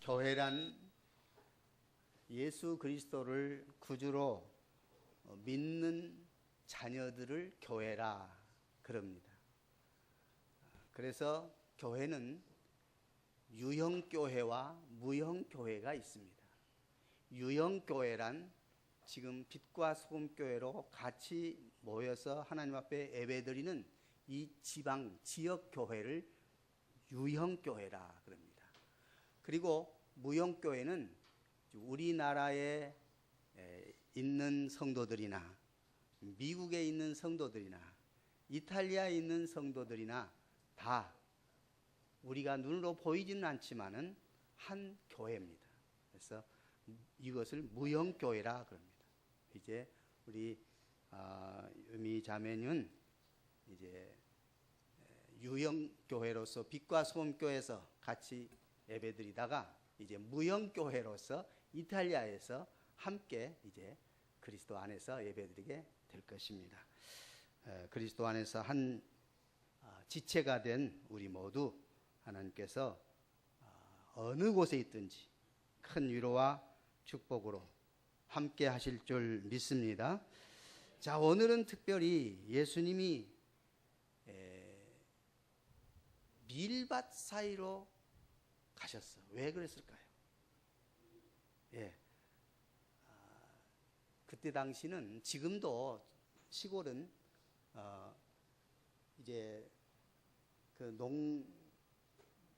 교회란 예수 그리스도를 구주로 믿는 자녀들을 교회라 그럽니다. 그래서 교회는 유형교회와 무형교회가 있습니다. 유형교회란 지금 빛과 소금교회로 같이 모여서 하나님 앞에 예배드리는 이 지방, 지역교회를 유형교회라 그럽니다. 그리고 무형교회는 우리나라에 있는 성도들이나 미국에 있는 성도들이나 이탈리아에 있는 성도들이나 다 우리가 눈으로 보이지는 않지만은 한 교회입니다. 그래서 이것을 무형교회라 그럽니다. 이제 우리 유미 자매는 이제 유형교회로서 빛과 소금교회에서 같이 예배드리다가 이제 무형교회로서 이탈리아에서 함께 이제 그리스도 안에서 예배드리게 될 것입니다. 그리스도 안에서 한 지체가 된 우리 모두 하나님께서 어느 곳에 있든지 큰 위로와 축복으로 함께 하실 줄 믿습니다. 자, 오늘은 특별히 예수님이 밀밭 사이로 가셨어. 왜 그랬을까요? 그때 당시는 지금도 시골은 이제 그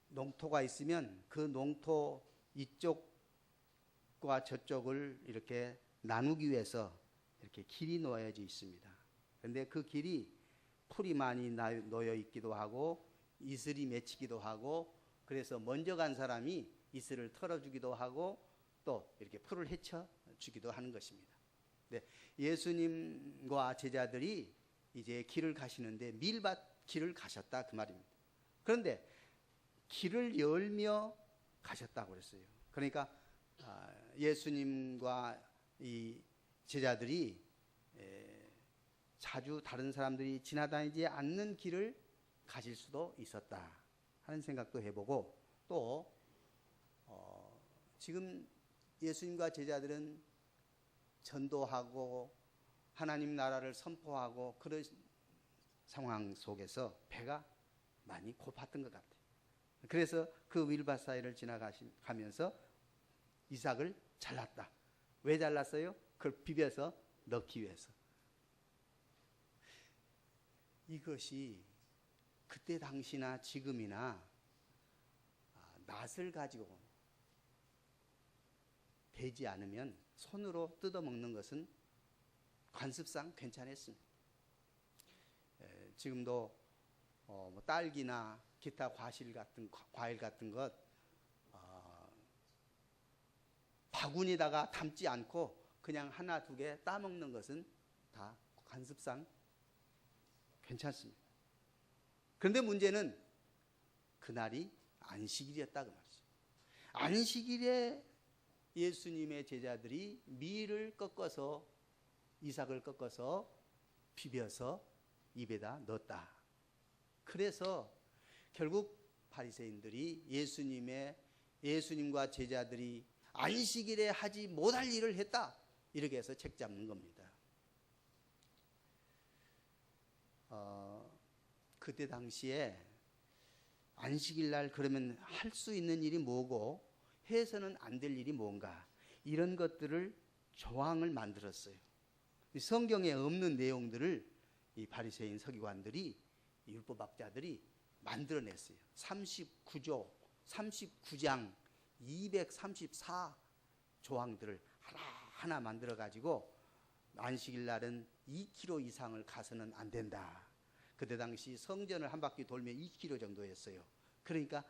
농토가 있으면 그 농토 이쪽과 저쪽을 이렇게 나누기 위해서 이렇게 길이 놓여져 있습니다. 그런데 그 길이 풀이 많이 놓여 있기도 하고 이슬이 맺히기도 하고 그래서 먼저 간 사람이 이슬을 털어주기도 하고 또 이렇게 풀을 헤쳐주기도 하는 것입니다. 네, 예수님과 제자들이 이제 길을 가시는데 밀밭 길을 가셨다 그 말입니다. 그런데 길을 열며 가셨다고 그랬어요. 그러니까 예수님과 이 제자들이 자주 다른 사람들이 지나다니지 않는 길을 가실 수도 있었다 하는 생각도 해보고 또 지금 예수님과 제자들은 전도하고 하나님 나라를 선포하고 그런 상황 속에서 배가 많이 고팠던 것 같아요. 그래서 그 밀밭 사이를 지나가면서 이삭을 잘랐다. 왜 잘랐어요? 그걸 비벼서 넣기 위해서. 이것이 그때 당시나 지금이나 낫을 가지고 되지 않으면 손으로 뜯어먹는 것은 관습상 괜찮았습니다. 지금도 뭐 딸기나 기타 과일 같은 것 바구니에다가 담지 않고 그냥 하나 두 개 따먹는 것은 다 관습상 괜찮습니다. 그런데 문제는 그날이 안식일이었다 그 말이죠. 안식일에 예수님의 제자들이 밀을 꺾어서 이삭을 꺾어서 비벼서 입에다 넣었다. 그래서 결국 바리새인들이 예수님과 제자들이 안식일에 하지 못할 일을 했다 이렇게 해서 책 잡는 겁니다. 그때 당시에 안식일 날 그러면 할 수 있는 일이 뭐고 해서는 안 될 일이 뭔가 이런 것들을 조항을 만들었어요. 성경에 없는 내용들을 이 바리새인 서기관들이 율법학자들이 만들어냈어요. 39조 39장 234 조항들을 하나하나 만들어 가지고 안식일 날은 2km 이상을 가서는 안 된다. 그때 당시 성전을 한 바퀴 돌면 2km 정도였어요. 그러니까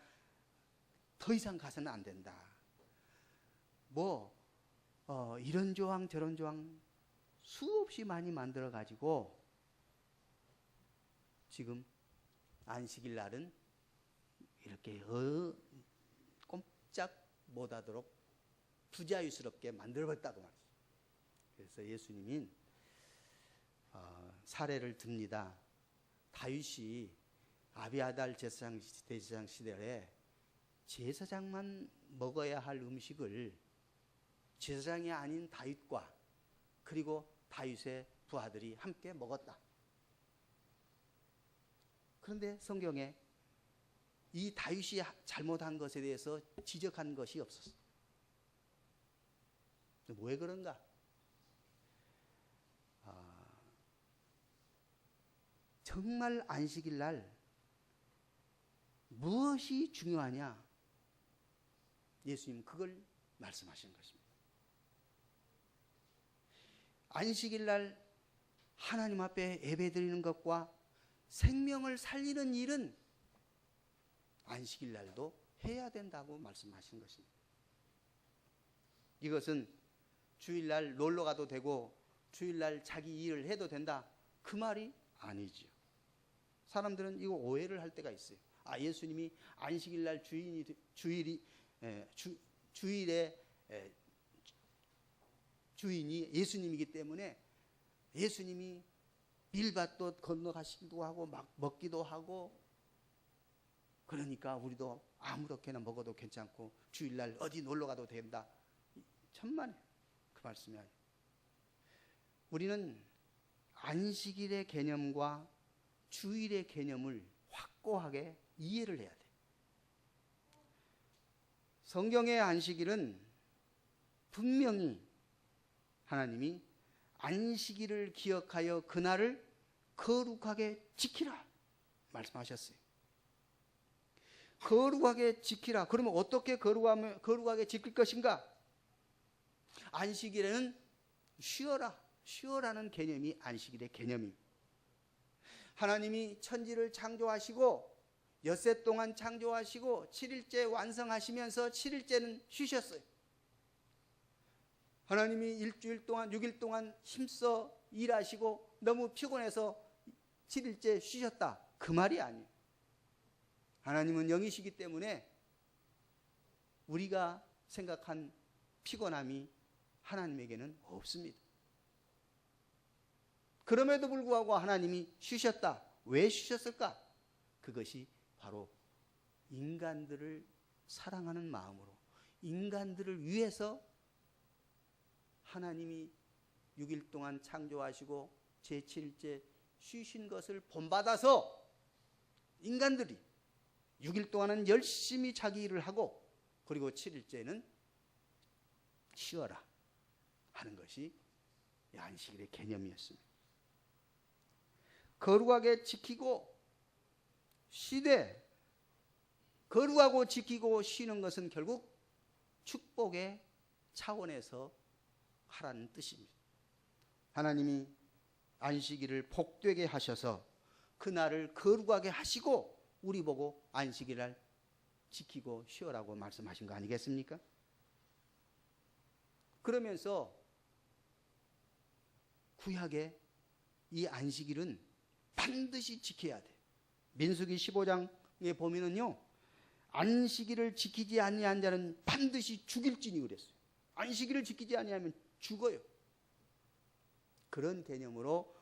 더 이상 가서는 안 된다. 이런 조항 저런 조항 수없이 많이 만들어 가지고 지금 안식일 날은 이렇게 꼼짝 못하도록 부자유스럽게 만들어버렸다고 말이죠. 그래서 예수님이 사례를 듭니다. 다윗이 아비아달 대제사장 시대에 제사장만 먹어야 할 음식을 제사장이 아닌 다윗과 그리고 다윗의 부하들이 함께 먹었다. 그런데 성경에 이 다윗이 잘못한 것에 대해서 지적한 것이 없었어. 왜 그런가? 정말 안식일 날 무엇이 중요하냐? 예수님 그걸 말씀하시는 것입니다. 안식일 날 하나님 앞에 예배드리는 것과 생명을 살리는 일은 안식일 날도 해야 된다고 말씀하신 것입니다. 이것은 주일날 놀러 가도 되고 주일날 자기 일을 해도 된다, 그 말이 아니지요. 사람들은 이거 오해를 할 때가 있어요. 예수님이 안식일날 주일의 주인이 예수님이기 때문에 예수님이 밀밭도 건너가시기도 하고 막 먹기도 하고, 그러니까 우리도 아무렇게나 먹어도 괜찮고 주일날 어디 놀러 가도 된다. 천만에 그 말씀이 아니에요. 우리는 안식일의 개념과 주일의 개념을 확고하게 이해를 해야 돼. 성경의 안식일은 분명히 하나님이 안식일을 기억하여 그날을 거룩하게 지키라 말씀하셨어요. 거룩하게 지키라. 그러면 어떻게 거룩하게 지킬 것인가? 안식일에는 쉬어라. 쉬어라는 개념이 안식일의 개념입니다. 하나님이 천지를 창조하시고 엿새 동안 창조하시고 7일째 완성하시면서 7일째는 쉬셨어요. 하나님이 일주일 동안 6일 동안 힘써 일하시고 너무 피곤해서 7일째 쉬셨다, 그 말이 아니에요. 하나님은 영이시기 때문에 우리가 생각한 피곤함이 하나님에게는 없습니다. 그럼에도 불구하고 하나님이 쉬셨다. 왜 쉬셨을까? 그것이 바로 인간들을 사랑하는 마음으로, 인간들을 위해서 하나님이 6일 동안 창조하시고 제7일째 쉬신 것을 본받아서 인간들이 6일 동안은 열심히 자기 일을 하고 그리고 7일째는 쉬어라 하는 것이 안식일의 개념이었습니다. 거룩하게 지키고 쉬되, 거룩하고 지키고 쉬는 것은 결국 축복의 차원에서 하라는 뜻입니다. 하나님이 안식일을 복되게 하셔서 그날을 거룩하게 하시고 우리 보고 안식일을 지키고 쉬어라고 말씀하신 거 아니겠습니까? 그러면서 구약의 이 안식일은 반드시 지켜야 돼. 민수기 15장에 보면은요, 안식일을 지키지 아니한 자는 반드시 죽일지니 그랬어요. 안식일을 지키지 아니하면 죽어요. 그런 개념으로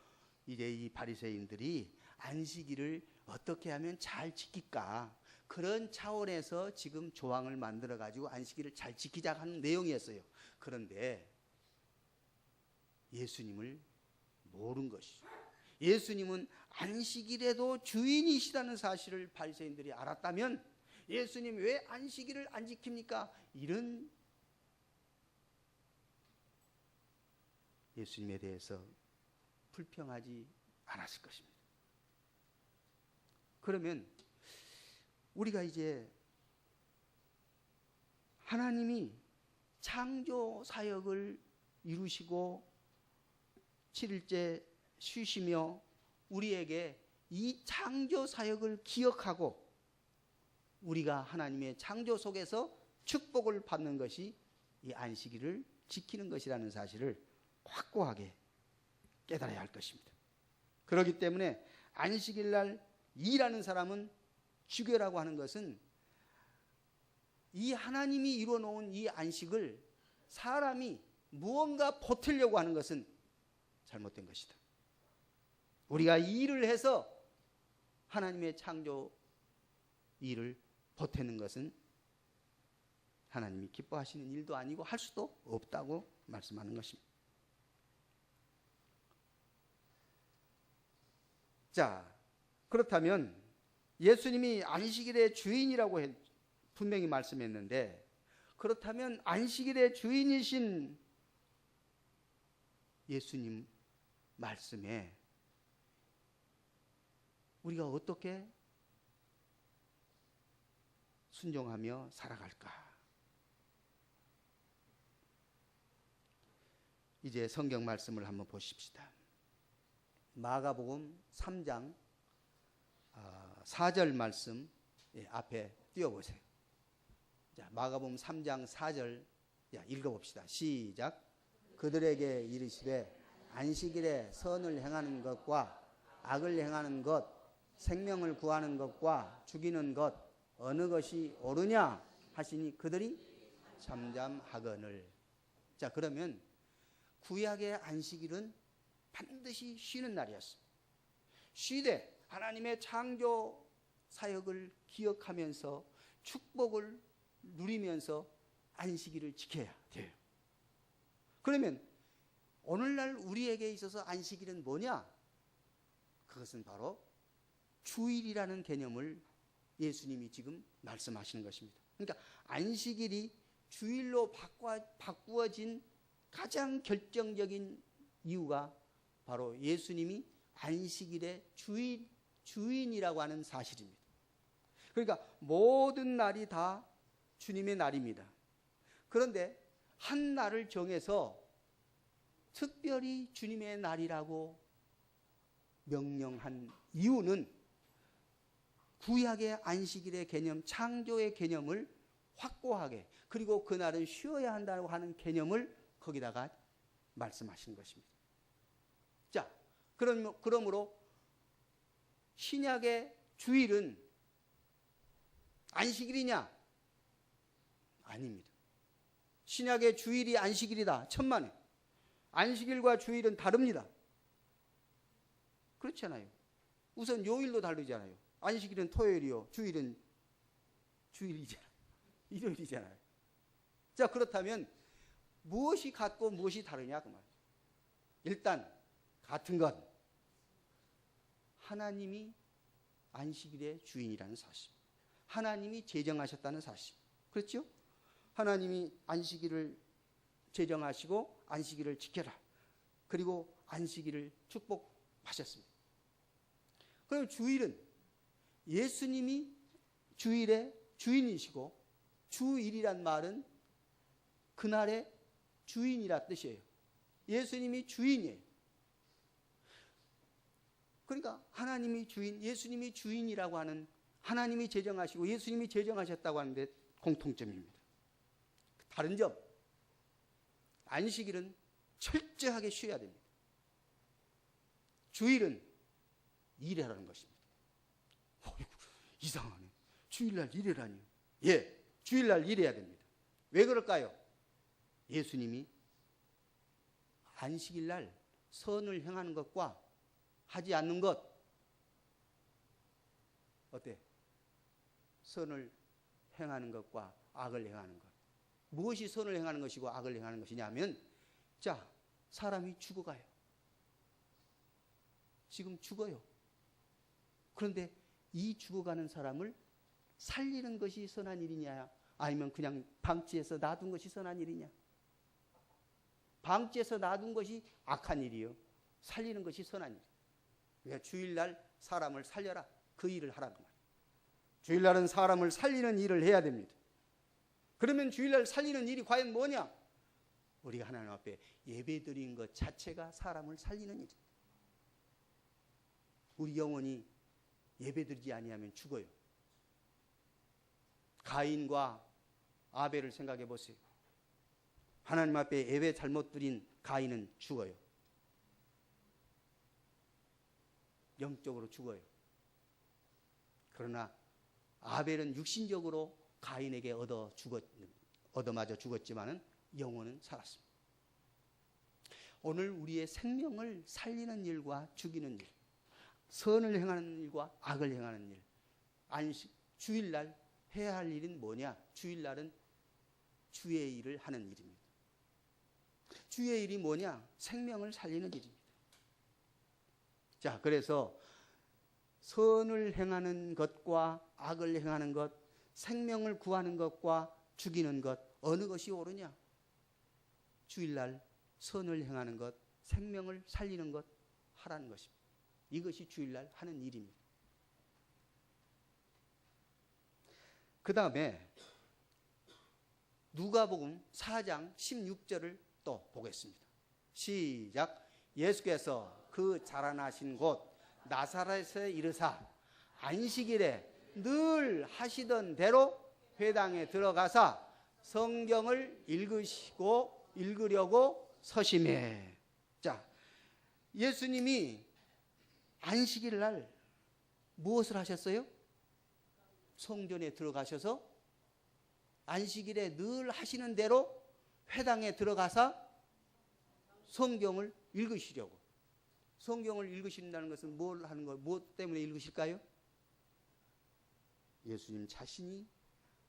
이제 이 바리새인들이 안식일을 어떻게 하면 잘 지킬까, 그런 차원에서 지금 조항을 만들어 가지고 안식일을 잘 지키자 하는 내용이었어요. 그런데 예수님을 모른 것이죠. 예수님은 안식일에도 주인이시라는 사실을 바리새인들이 알았다면 예수님 왜 안식일을 안 지킵니까? 이런 예수님에 대해서 불평하지 않았을 것입니다. 그러면 우리가 이제 하나님이 창조 사역을 이루시고 7일째 쉬시며 우리에게 이 창조 사역을 기억하고 우리가 하나님의 창조 속에서 축복을 받는 것이 이 안식일을 지키는 것이라는 사실을 확고하게 깨달아야 할 것입니다. 그렇기 때문에 안식일 날 일하는 사람은 죽여라고 하는 것은 이 하나님이 이루어 놓은 이 안식을 사람이 무언가 보태려고 하는 것은 잘못된 것이다. 우리가 일을 해서 하나님의 창조 일을 보태는 것은 하나님이 기뻐하시는 일도 아니고 할 수도 없다고 말씀하는 것입니다. 자, 그렇다면 예수님이 안식일의 주인이라고 분명히 말씀했는데, 그렇다면 안식일의 주인이신 예수님 말씀에 우리가 어떻게 순종하며 살아갈까? 이제 성경 말씀을 한번 보십시다. 마가복음 3장 4절 말씀 앞에 띄워보세요. 자, 마가복음 3장 4절 읽어봅시다. 시작. 그들에게 이르시되 안식일에 선을 행하는 것과 악을 행하는 것, 생명을 구하는 것과 죽이는 것 어느 것이 옳으냐 하시니 그들이 잠잠하거늘. 자, 그러면 구약의 안식일은 반드시 쉬는 날이었습니다. 쉬되 하나님의 창조 사역을 기억하면서 축복을 누리면서 안식일을 지켜야 돼요. 그러면 오늘날 우리에게 있어서 안식일은 뭐냐? 그것은 바로 주일이라는 개념을 예수님이 지금 말씀하시는 것입니다. 그러니까 안식일이 주일로 바꾸어진 가장 결정적인 이유가 바로 예수님이 안식일의 주인이라고 하는 사실입니다. 그러니까 모든 날이 다 주님의 날입니다. 그런데 한 날을 정해서 특별히 주님의 날이라고 명령한 이유는 구약의 안식일의 개념, 창조의 개념을 확고하게, 그리고 그날은 쉬어야 한다고 하는 개념을 거기다가 말씀하신 것입니다. 자, 그러므로 신약의 주일은 안식일이냐? 아닙니다. 신약의 주일이 안식일이다. 천만에. 안식일과 주일은 다릅니다. 그렇잖아요. 우선 요일도 다르잖아요. 안식일은 토요일이요, 주일은 주일이잖아요. 일요일이잖아요. 자, 그렇다면 무엇이 같고 무엇이 다르냐 그 말이에요. 일단 같은 것, 하나님이 안식일의 주인이라는 사실, 하나님이 제정하셨다는 사실. 그렇죠? 하나님이 안식일을 제정하시고 안식일을 지켜라, 그리고 안식일을 축복하셨습니다. 그럼 주일은 예수님이 주일의 주인이시고, 주일이란 말은 그날의 주인이라 뜻이에요. 예수님이 주인이에요. 그러니까 하나님이 주인, 예수님이 주인이라고 하는, 하나님이 제정하시고 예수님이 제정하셨다고 하는데 공통점입니다. 다른 점, 안식일은 철저하게 쉬어야 됩니다. 주일은 일하라는 것입니다. 어이구, 이상하네. 주일날 일하라니. 예, 주일날 일해야 됩니다. 왜 그럴까요? 예수님이 안식일날 선을 행하는 것과 하지 않는 것, 어때? 선을 행하는 것과 악을 행하는 것. 무엇이 선을 행하는 것이고 악을 행하는 것이냐면, 자, 사람이 죽어가요. 지금 죽어요. 그런데 이 죽어가는 사람을 살리는 것이 선한 일이냐, 아니면 그냥 방치해서 놔둔 것이 선한 일이냐? 방치해서 놔둔 것이 악한 일이요, 살리는 것이 선한 일. 그러니까 주일날 사람을 살려라, 그 일을 하라는 말이에요. 주일날은 사람을 살리는 일을 해야 됩니다. 그러면 주일날 살리는 일이 과연 뭐냐? 우리가 하나님 앞에 예배드린 것 자체가 사람을 살리는 일이에요. 우리 영혼이 예배드리지 아니하면 죽어요. 가인과 아벨을 생각해 보세요. 하나님 앞에 예배 잘못 드린 가인은 죽어요. 영적으로 죽어요. 그러나 아벨은 육신적으로 가인에게 얻어맞아 죽었지만은 영혼은 살았습니다. 오늘 우리의 생명을 살리는 일과 죽이는 일, 선을 행하는 일과 악을 행하는 일, 안식, 주일날 해야 할 일은 뭐냐? 주일날은 주의 일을 하는 일입니다. 주의 일이 뭐냐? 생명을 살리는 일입니다. 자, 그래서 선을 행하는 것과 악을 행하는 것, 생명을 구하는 것과 죽이는 것, 어느 것이 옳으냐? 주일날 선을 행하는 것, 생명을 살리는 것 하라는 것입니다. 이것이 주일날 하는 일입니다. 그 다음에 누가복음 4장 16절을 또 보겠습니다. 시작. 예수께서 그 자라나신 곳 나사렛에 이르사 안식일에 늘 하시던 대로 회당에 들어가사 성경을 읽으려고 서심해. 자, 예수님이 안식일 날 무엇을 하셨어요? 성전에 들어가셔서 안식일에 늘 하시는 대로 회당에 들어가서 성경을 읽으시려고. 성경을 읽으신다는 것은 뭘 하는 거, 무엇 때문에 읽으실까요? 예수님 자신이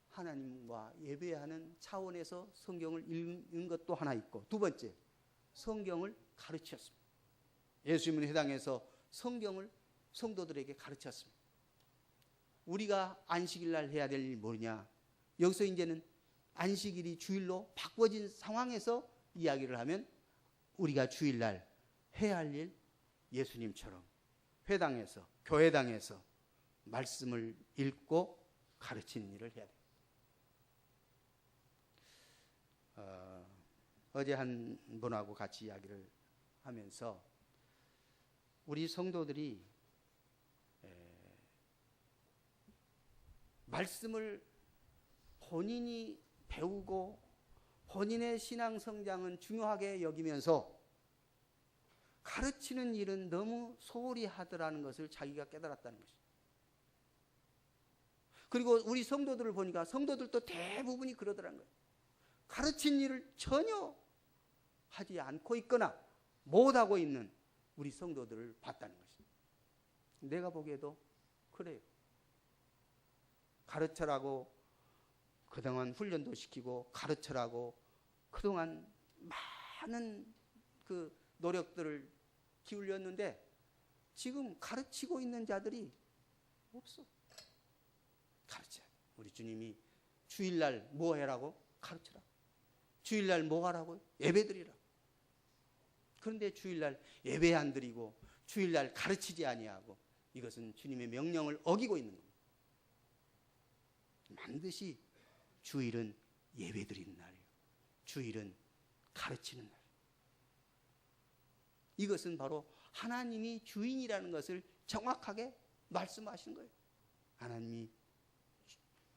하나님과 예배하는 차원에서 성경을 읽는 것도 하나 있고, 두 번째, 성경을 가르쳤습니다. 예수님은 회당에서 성경을 성도들에게 가르쳤습니다. 우리가 안식일 날 해야 될 일이 뭐냐? 여기서 이제는 안식일이 주일로 바꿔진 상황에서 이야기를 하면 우리가 주일날 해야 할 일, 예수님처럼 회당에서, 교회당에서 말씀을 읽고 가르치는 일을 해야 됩니다. 어제 한 분하고 같이 이야기를 하면서 우리 성도들이 말씀을 본인이 배우고 본인의 신앙 성장은 중요하게 여기면서 가르치는 일은 너무 소홀히 하더라는 것을 자기가 깨달았다는 것이죠. 그리고 우리 성도들을 보니까 성도들도 대부분이 그러더라는 거예요. 가르친 일을 전혀 하지 않고 있거나 못하고 있는 우리 성도들을 봤다는 것이죠. 내가 보기에도 그래요. 가르쳐라고 그동안 훈련도 시키고 가르쳐라고 그동안 많은 그 노력들을 기울였는데 지금 가르치고 있는 자들이 없어. 가르쳐야 돼. 우리 주님이 주일날 뭐 해라고? 가르쳐라. 주일날 뭐 하라고? 예배드리라. 그런데 주일날 예배 안 드리고 주일날 가르치지 아니하고 이것은 주님의 명령을 어기고 있는 겁니다. 반드시 주일은 예배드리는 날이에요. 주일은 가르치는 날. 이것은 바로 하나님이 주인이라는 것을 정확하게 말씀하시는 거예요. 하나님이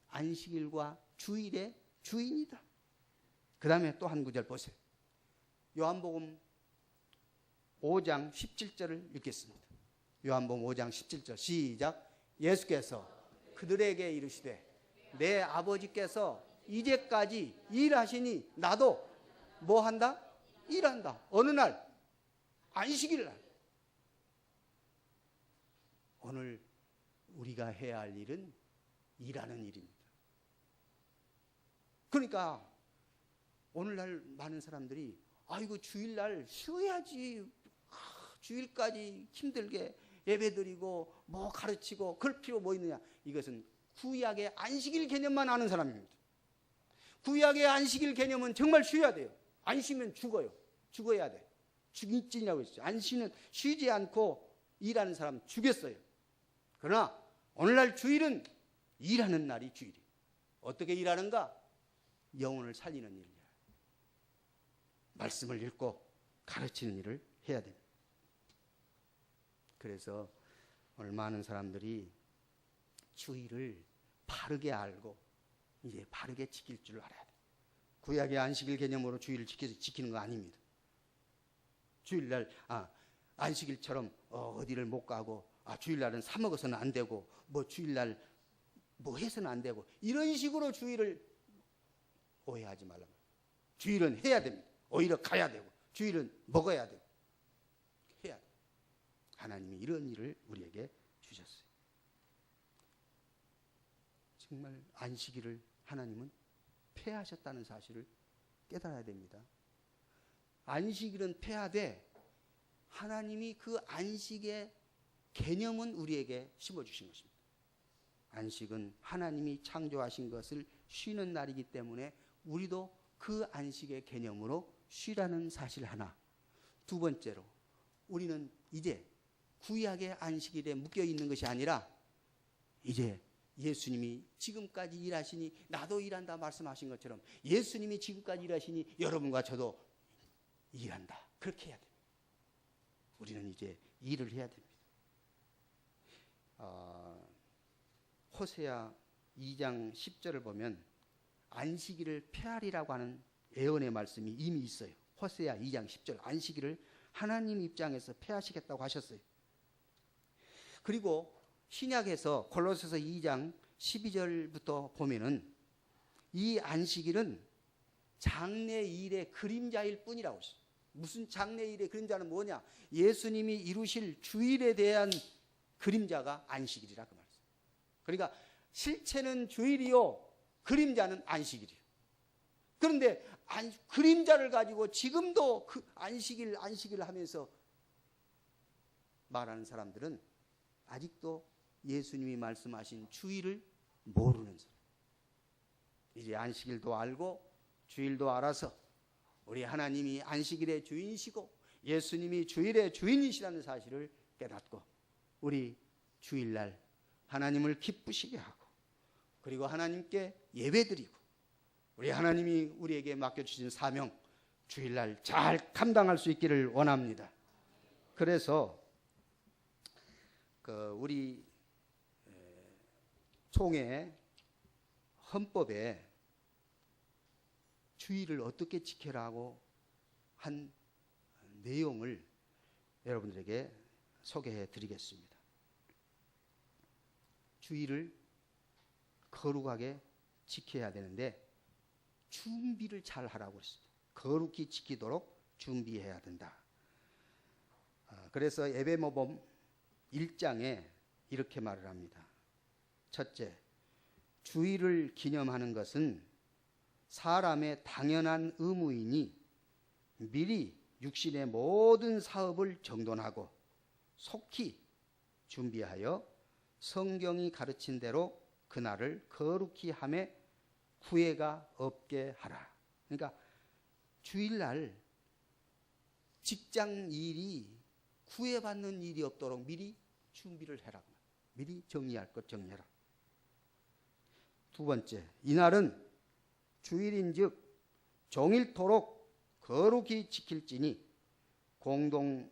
안식일과 주일의 주인이다. 그 다음에 또 한 구절 보세요. 요한복음 5장 17절을 읽겠습니다. 요한복음 5장 17절 시작. 예수께서 그들에게 이르시되 내 아버지께서 이제까지 일하시니 나도 뭐 한다? 일한다. 어느 날? 안식일 날. 오늘 우리가 해야 할 일은 일하는 일입니다. 그러니까 오늘날 많은 사람들이 아이고 주일날 쉬어야지, 주일까지 힘들게 예배드리고 뭐 가르치고 그럴 필요 뭐 있느냐. 이것은 구약의 안식일 개념만 아는 사람입니다. 구약의 안식일 개념은 정말 쉬어야 돼요. 안 쉬면 죽어요. 죽어야 돼. 죽일진이라고 했어요. 안 쉬는, 쉬지 않고 일하는 사람 죽였어요. 그러나 오늘날 주일은 일하는 날이 주일이에요. 어떻게 일하는가? 영혼을 살리는 일이야. 말씀을 읽고 가르치는 일을 해야 됩니다. 그래서 오늘 많은 사람들이 주일을 바르게 알고 이제 바르게 지킬 줄 알아야 돼. 구약의 안식일 개념으로 주일을 지키는 거 아닙니다. 주일날 안식일처럼 어디를 못 가고 주일날은 사 먹어서는 안 되고 뭐 주일날 뭐 해서는 안 되고 이런 식으로 주일을 오해하지 말라고. 주일은 해야 됩니다. 오히려 가야 되고 주일은 먹어야 되고 해야 돼. 하나님이 이런 일을 우리에게 주셨어요. 정말 안식일을 하나님은 폐하셨다는 사실을 깨달아야 됩니다. 안식일은 폐하되 하나님이 그 안식의 개념은 우리에게 심어주신 것입니다. 안식은 하나님이 창조하신 것을 쉬는 날이기 때문에 우리도 그 안식의 개념으로 쉬라는 사실 하나. 두 번째로 우리는 이제 구약의 안식일에 묶여 있는 것이 아니라 이제 예수님이 지금까지 일하시니 나도 일한다 말씀하신 것처럼 예수님이 지금까지 일하시니 여러분과 저도 일한다. 그렇게 해야 됩니다. 우리는 이제 일을 해야 됩니다. 호세아 2장 10절을 보면 안식일을 폐하리라고 하는 예언의 말씀이 이미 있어요. 호세아 2장 10절 안식일을 하나님 입장에서 폐하시겠다고 하셨어요. 그리고 신약에서 골로새서 2장 12절부터 보면은 이 안식일은 장래일의 그림자일 뿐이라고 했어요. 무슨 장래일의 그림자는 뭐냐? 예수님이 이루실 주일에 대한 그림자가 안식일이라 그 말이에요. 그러니까 실체는 주일이요, 그림자는 안식일이에요. 그런데 그림자를 가지고 지금도 그 안식일 하면서 말하는 사람들은 아직도 예수님이 말씀하신 주일을 모르는 사람. 이제 안식일도 알고 주일도 알아서 우리 하나님이 안식일의 주인이시고 예수님이 주일의 주인이시라는 사실을 깨닫고 우리 주일날 하나님을 기쁘시게 하고 그리고 하나님께 예배드리고 우리 하나님이 우리에게 맡겨주신 사명 주일날 잘 감당할 수 있기를 원합니다. 그래서 우리 총회 헌법에 주일을 어떻게 지켜라고 한 내용을 여러분들에게 소개해 드리겠습니다. 주일을 거룩하게 지켜야 되는데 준비를 잘 하라고 했습니다. 거룩히 지키도록 준비해야 된다. 그래서 예배모범 1장에 이렇게 말을 합니다. 첫째, 주일을 기념하는 것은 사람의 당연한 의무이니 미리 육신의 모든 사업을 정돈하고 속히 준비하여 성경이 가르친 대로 그날을 거룩히 하며 후회가 없게 하라. 그러니까 주일날 직장 일이 후회받는 일이 없도록 미리 준비를 해라. 미리 정리할 것 정리해라. 두 번째, 이날은 주일인즉 종일토록 거룩히 지킬지니 공동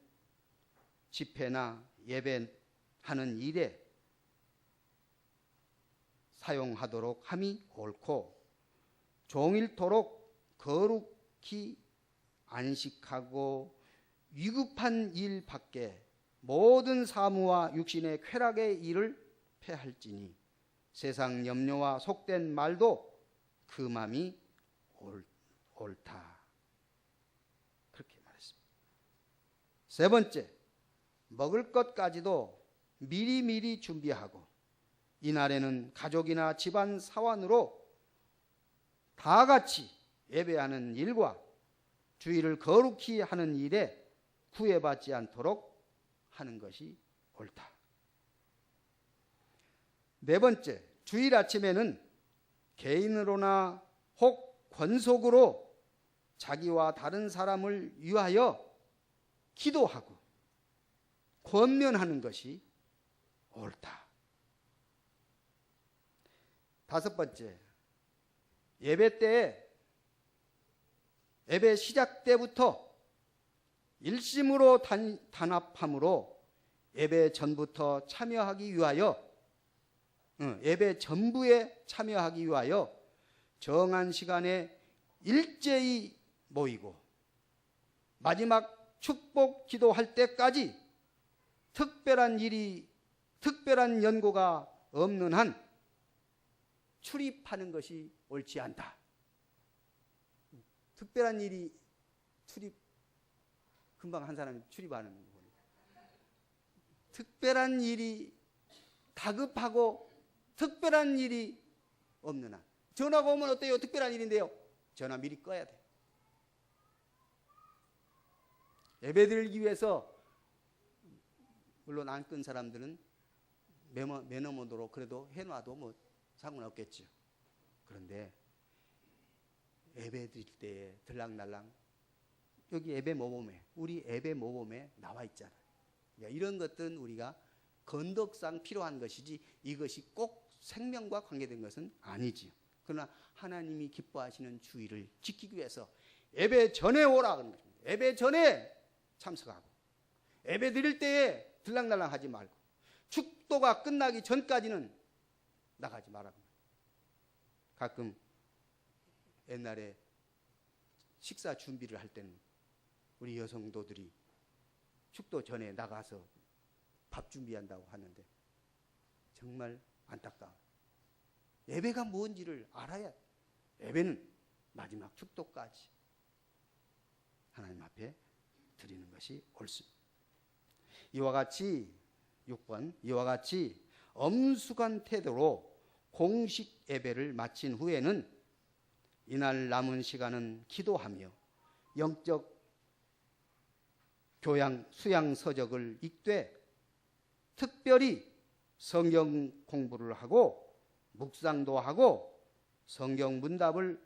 집회나 예배하는 일에 사용하도록 함이 옳고 종일토록 거룩히 안식하고 위급한 일 밖에 모든 사무와 육신의 쾌락의 일을 패할지니 세상 염려와 속된 말도 그 맘이 옳다. 그렇게 말했습니다. 세 번째, 먹을 것까지도 미리미리 준비하고 이날에는 가족이나 집안 사원으로 다 같이 예배하는 일과 주일을 거룩히 하는 일에 구애받지 않도록 하는 것이 옳다. 네 번째, 주일 아침에는 개인으로나 혹 권속으로 자기와 다른 사람을 위하여 기도하고 권면하는 것이 옳다. 다섯 번째, 예배 때에 예배 시작 때부터 일심으로 단합함으로 예배 전부터 참여하기 위하여 예배 전부에 참여하기 위하여 정한 시간에 일제히 모이고 마지막 축복 기도할 때까지 특별한 연고가 없는 한 출입하는 것이 옳지 않다. 특별한 일이 금방 한 사람이 출입하는 거예요. 특별한 일이 다급하고 특별한 일이 없는 한 전화가 오면 어때요? 특별한 일인데요. 전화 미리 꺼야 돼. 예배 드리기 위해서, 물론 안 끈 사람들은 매너 모드로 그래도 해놔도 뭐 상관없겠죠. 그런데 예배 드릴 때 들락날락, 여기 예배 모범에, 우리 예배 모범에 나와 있잖아요. 그러니까 이런 것들은 우리가 건덕상 필요한 것이지 이것이 꼭 생명과 관계된 것은 아니지요. 그러나 하나님이 기뻐하시는 주의를 지키기 위해서 예배 전에 오라 그런 것입니다. 예배 전에 참석하고, 예배 드릴 때에 들락날락 하지 말고, 축도가 끝나기 전까지는 나가지 말라고. 가끔 옛날에 식사 준비를 할 때는 우리 여성도들이 축도 전에 나가서 밥 준비한다고 하는데 정말 안타까워요. 예배가 뭔지를 알아야, 예배는 마지막 축도까지 하나님 앞에 드리는 것이 옳습니다. 이와 같이 6번, 이와 같이 엄숙한 태도로 공식 예배를 마친 후에는 이날 남은 시간은 기도하며 영적 교양 수양 서적을 읽되 특별히 성경 공부를 하고 묵상도 하고 성경 문답을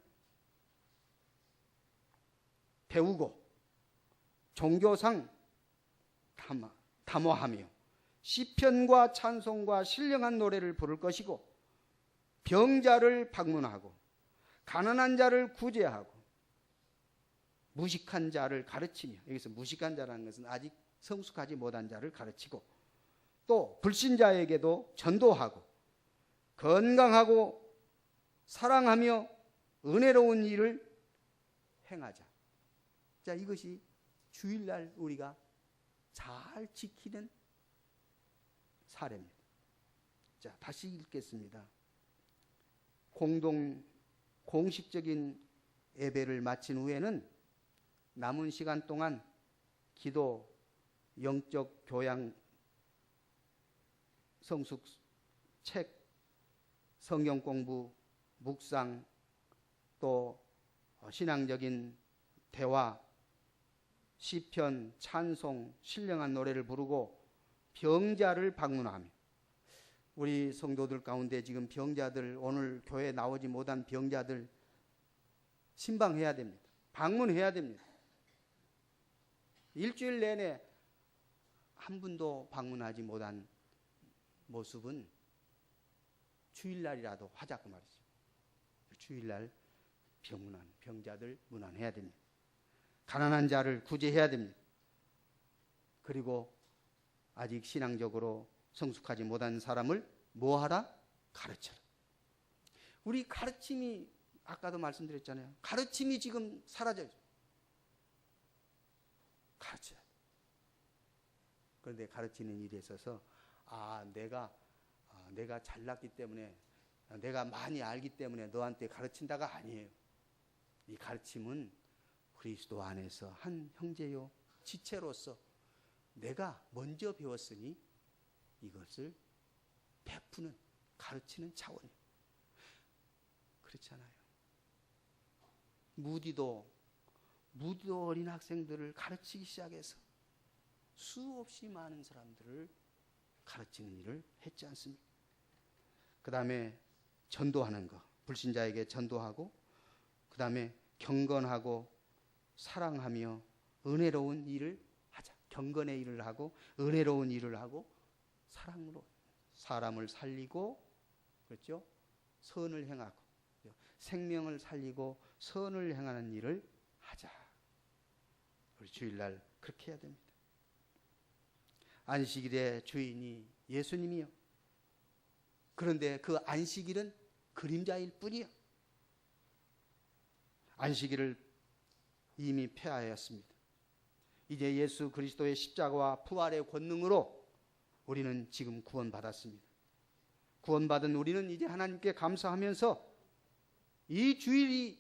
배우고 종교상 담화하며 시편과 찬송과 신령한 노래를 부를 것이고 병자를 방문하고 가난한 자를 구제하고 무식한 자를 가르치며, 여기서 무식한 자라는 것은 아직 성숙하지 못한 자를 가르치고 또 불신자에게도 전도하고 건강하고 사랑하며 은혜로운 일을 행하자. 자, 이것이 주일날 우리가 잘 지키는 사례입니다. 자, 다시 읽겠습니다. 공식적인 예배를 마친 후에는 남은 시간 동안 기도, 영적 교양, 성숙, 책, 성경 공부, 묵상, 또 신앙적인 대화, 시편, 찬송, 신령한 노래를 부르고 병자를 방문하며, 우리 성도들 가운데 지금 병자들, 오늘 교회에 나오지 못한 병자들 신방해야 됩니다. 방문해야 됩니다. 일주일 내내 한 분도 방문하지 못한 모습은 주일날이라도 하자고 말이죠. 주일날 병문안, 병자들 문안해야 됩니다. 가난한 자를 구제해야 됩니다. 그리고 아직 신앙적으로 성숙하지 못한 사람을 뭐하라? 가르쳐라. 우리 가르침이, 아까도 말씀드렸잖아요. 가르침이 지금 사라져요. 가르쳐야 돼. 그런데 가르치는 일에 있어서 내가 잘났기 때문에, 내가 많이 알기 때문에 너한테 가르친다가 아니에요. 이 가르침은 그리스도 안에서 한 형제요 지체로서 내가 먼저 배웠으니 이것을 베푸는, 가르치는 차원이에요. 그렇잖아요. 무디도 어린 학생들을 가르치기 시작해서 수없이 많은 사람들을 가르치는 일을 했지 않습니까? 그 다음에 전도하는 거, 불신자에게 전도하고, 그 다음에 경건하고 사랑하며 은혜로운 일을 하자. 경건의 일을 하고 은혜로운 일을 하고 사랑으로 사람을 살리고, 그렇죠? 선을 행하고 생명을 살리고 선을 행하는 일을 하자. 우리 주일날 그렇게 해야 됩니다. 안식일의 주인이 예수님이요. 그런데 그 안식일은 그림자일 뿐이요. 안식일을 이미 폐하였습니다. 이제 예수 그리스도의 십자가와 부활의 권능으로 우리는 지금 구원받았습니다. 구원받은 우리는 이제 하나님께 감사하면서 이 주인이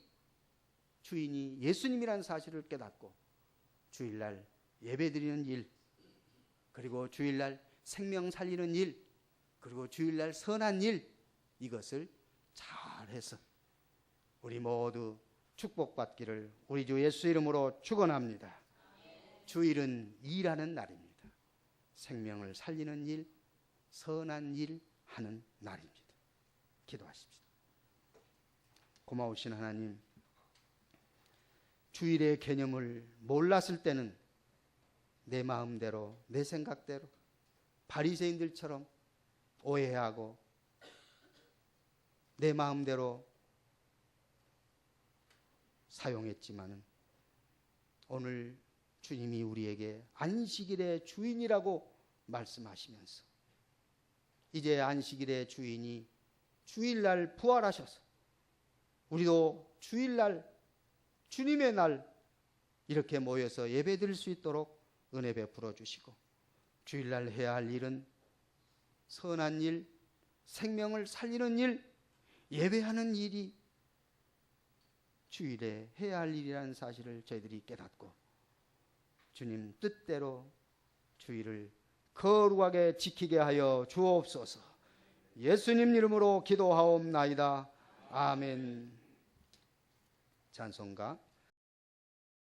예수님이라는 사실을 깨닫고 주일날 예배드리는 일, 그리고 주일날 생명 살리는 일, 그리고 주일날 선한 일, 이것을 잘해서 우리 모두 축복받기를 우리 주 예수 이름으로 축원합니다. 주일은 일하는 날입니다. 생명을 살리는 일, 선한 일 하는 날입니다. 기도하십시다. 고마우신 하나님, 주일의 개념을 몰랐을 때는 내 마음대로, 내 생각대로 바리새인들처럼 오해하고 내 마음대로 사용했지만은 오늘 주님이 우리에게 안식일의 주인이라고 말씀하시면서 이제 안식일의 주인이 주일날 부활하셔서 우리도 주일날 주님의 날 이렇게 모여서 예배드릴 수 있도록 은혜 베풀어 주시고 주일날 해야 할 일은 선한 일, 생명을 살리는 일, 예배하는 일이 주일에 해야 할 일이라는 사실을 저희들이 깨닫고 주님 뜻대로 주일을 거룩하게 지키게 하여 주옵소서. 예수님 이름으로 기도하옵나이다. 아멘. 찬송가